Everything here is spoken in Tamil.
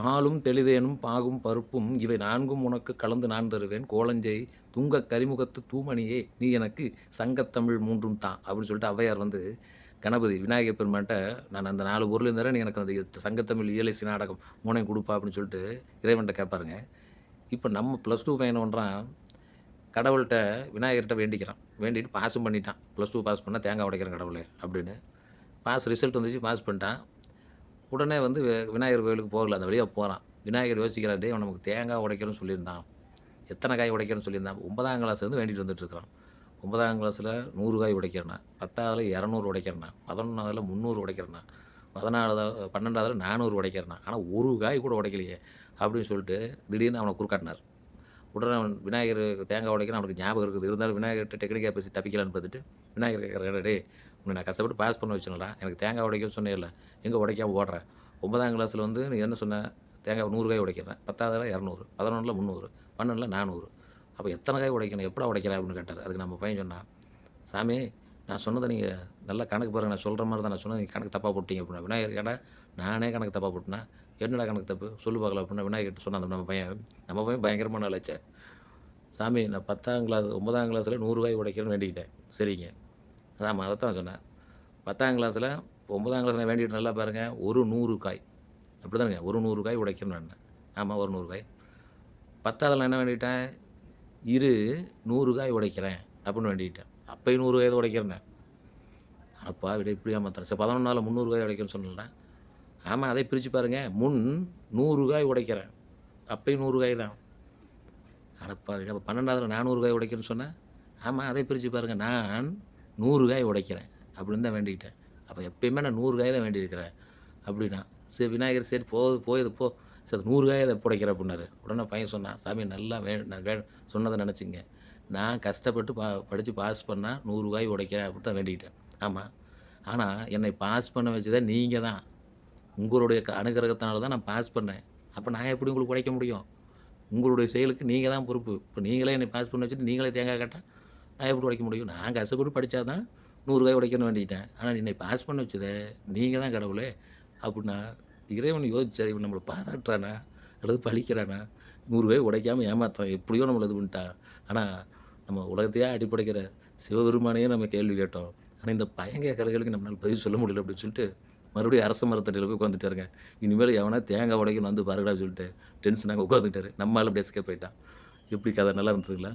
பாலும் தெளிதேனும் பாகும் பருப்பும் இவை 4ம் உனக்கு கலந்து நான் தருவேன். கோலஞ்செய் துங்கக் கரிமுகத்து தூமணியே! நீ எனக்கு சங்கத்தமிழ் 3ம் தா! அப்படின்னு சொல்லிட்டு ஔவையார் வந்து கணபதி விநாயகர் பெருமான்ட்ட நான் அந்த 4 பொருளும் தரேன். நீ எனக்கு அந்த சங்கத்தமிழ் இயலிசை நாடகம் 3யும் குடுப்பா அப்படின்னு சொல்லிட்டு இறைவன்ட்ட கேட்பாருங்க. இப்ப நம்ம +2 பையன் என்ன பண்றான், கடவுள்ட்ட விநாயகர்ட்ட வேண்டிக்கிறான். வேண்டிட்டு பாஸும் பண்ணிட்டான். +2 பாஸ் பண்ணா தேங்காய் உடைக்கிறேன் கடவுளே! அப்படின்னு. பாஸ் ரிசல்ட் வந்துச்சு. பாஸ் பண்ணிட்டான். உடனே வந்து விநாயகர் கோயிலுக்கு போகல. அந்த வழியா போறான். விநாயகர் யோசிக்கிறார், "டேய் அவன் நமக்கு தேங்காய் உடைக்கிறேன்னு சொல்லியிருந்தான். எத்தன காய் உடைக்கிறேன்னு சொல்லியிருந்தான்." 9ஆம் கிளாஸ்லேருந்து வேண்டிட்டு வந்துட்டு இருக்கிறான். 9ஆம் கிளாஸ்ல 100 காய் உடைக்கிறேன்னா, 10வதுல 200 உடைக்கிறேன்னா, 11வதுல 300 உடைக்கிறேன்னா, 12வதுல 400 உடைக்கிறேன்னா, ஆனா ஒரு காய் கூட உடைக்கலையே! அப்படின்னு சொல்லிட்டு திடீர்னு அவன குறுக்காட்டினார். உடனே அவன் விநாயகர் தேங்காய் உடைக்கிறான் அவனுக்கு ஞாபகம் இருக்குது. இருந்தாலும் விநாயகர்ட்ட டெக்னிக்கா பேசி தப்பிக்கலான்னு பார்த்துட்டு, விநாயகர் கேட்கிறாரு, "டேய் உன்ன நான் கஷ்டப்பட்டு பாஸ் பண்ண வச்சேன்லடா! எனக்கு தேங்காய் உடைக்கன்னு சொன்னேல்ல, எங்க உடைக்காம ஓடுற? 9ஆம் கிளாஸ்ல வந்து நீ என்ன சொன்ன? தேங்காய் 100 காய் உடைக்கிறேன். 10வதுல 200, 11ல 300, 12ல 400. அப்ப எத்தன காய் உடைக்கணும்? எப்படா உடைக்கிற?" அப்படின்னு கேட்டாரு. அதுக்கு நம்ம பையன் சொன்னான், "சாமி நான் சொன்னத நீங்க நல்லா கணக்கு பாருங்க. நான் சொல்ற மாரி தான் நான் சொன்னது. நீங்க கணக்கு தப்பா போட்டீங்க" அப்படின்னா. விநாயகர் கேட்டா, "நானே கணக்கு தப்பா போட்டேனா? என்னடா கணக்கு தப்பு? சொல்லு பார்க்கலாம்" அப்படின்னா விநாயகர்ட்ட சொன்னான் அந்த நம்ம பையன். நம்ம பையன் பயங்கரமான ஆளாச்சே. "சாமி நான் 10ஆம் கிளாஸ் 9ஆம் கிளாஸ்ல 100 காய் உடைக்கிறேன்னு வேண்டிக்கிட்டேன்." "சரிங்க." ஆமா அதத்தான் சொன்னேன். 10ஆம் கிளாஸ்ல 9ஆம் கிளாஸ்ல வேண்டிட்டு நல்லா பாருங்க. ஒரு 100 காய். அப்படிதானங்க? ஒரு 100 காய் உடைக்கணும்னு வேண்டுனேன். ஆமா ஒரு 100 காய். 10வதுல நான் என்ன வேண்டிக்கிட்டேன்? இரு 100 காய் உடைக்கிறேன் அப்படின்னு வேண்டிக்கிட்டேன். அப்பயும் 100 காய் தான் உடைக்கிறேன்னேன். அட பாவி! டேய் இப்படி ஏமாத்துறேன். சரி 11னால 300 காய் உடைக்கிறேன்னு சொன்னேன்ல. ஆமா அதை பிரிச்சு பாருங்க. முன் 100 காய் உடைக்கிறேன். அப்பயும் 100 காய் தான். அட பாவி! அப்ப 12வதுல 400 காய் உடைக்கிறேன்னு சொன்னேன். ஆமா அதை பிரிச்சு பாருங்க. நான் 100 காய் உடைக்கிறேன் அப்படின்னு தான் வேண்டிக்கிட்டேன். அப்ப எப்பயுமே நான் 100 காய் தான் வேண்டியிருக்கிறேன் அப்படின்னா. சரி விநாயகர் சரி போகுது போ. சரி 100 காய் எப்ப உடைக்கிற அப்படின்னாரு. உடனே பையன் சொன்னான், "சாமி நல்லா நான் சொன்னத நெனச்சுங்க. நான் கஷ்டப்பட்டு படிச்சு பாஸ் பண்ணா 100 காய் உடைக்கிறேன் அப்படின்னு தான் வேண்டிக்கிட்டேன். ஆமா. ஆனா என்னை பாஸ் பண்ண வச்சதே நீங்க தான். உங்களுடைய அனுகிரகத்தினால தான் நான் பாஸ் பண்ணேன். அப்ப நான் எப்படி உங்களுக்கு உடைக்க முடியும்? உங்களுடைய செயலுக்கு நீங்க தான் பொறுப்பு. இப்ப நீங்களே என்னை பாஸ் பண்ண வச்சுட்டு நீங்களே தேங்காய் கேட்டா, நான் எப்படி உடைக்க முடியும்? நான் கஷ்டப்பட்டு படிச்சா தான் 100 காய் உடைக்கணும்னு வேண்டிக்கிட்டேன். ஆனா என்னை பாஸ் பண்ண வச்சதே நீங்க தான் கடவுளே! அப்புட்ன்னா, இறைவன் யோசிச்சாரு, இவன் நம்மள பாராட்டுறானா? அல்லது பழிக்கிறானா? 100 காய் உடைக்காம ஏமாத்துறான். எப்படியோ நம்மள இது பண்ணிட்டான். ஆனா, நம்ம உலகத்தையே ஆட்டி படைக்கிற சிவபெருமானையே நம்ம கேள்வி கேட்டோம். ஆனா, இந்த பையன் கேட்கிற கேள்விக்கு நம்மளால பதில் சொல்ல முடியல அப்படின்னு சொல்லிட்டு, மறுபடியும் அரச மரத்தடியில போய் உட்காந்துட்டாருங்க. இனிமேல் எவனா தேங்காய் உடைக்கன்னு வந்து பாருங்கடான்னு சொல்லிட்டு, டென்ஷனா அங்க உட்காந்துக்கிட்டாரு. நம்ம ஆளு அப்படியே எஸ்கேப் ஆயிட்டான். எப்படி கதை நல்லா இருந்ததுங்களா?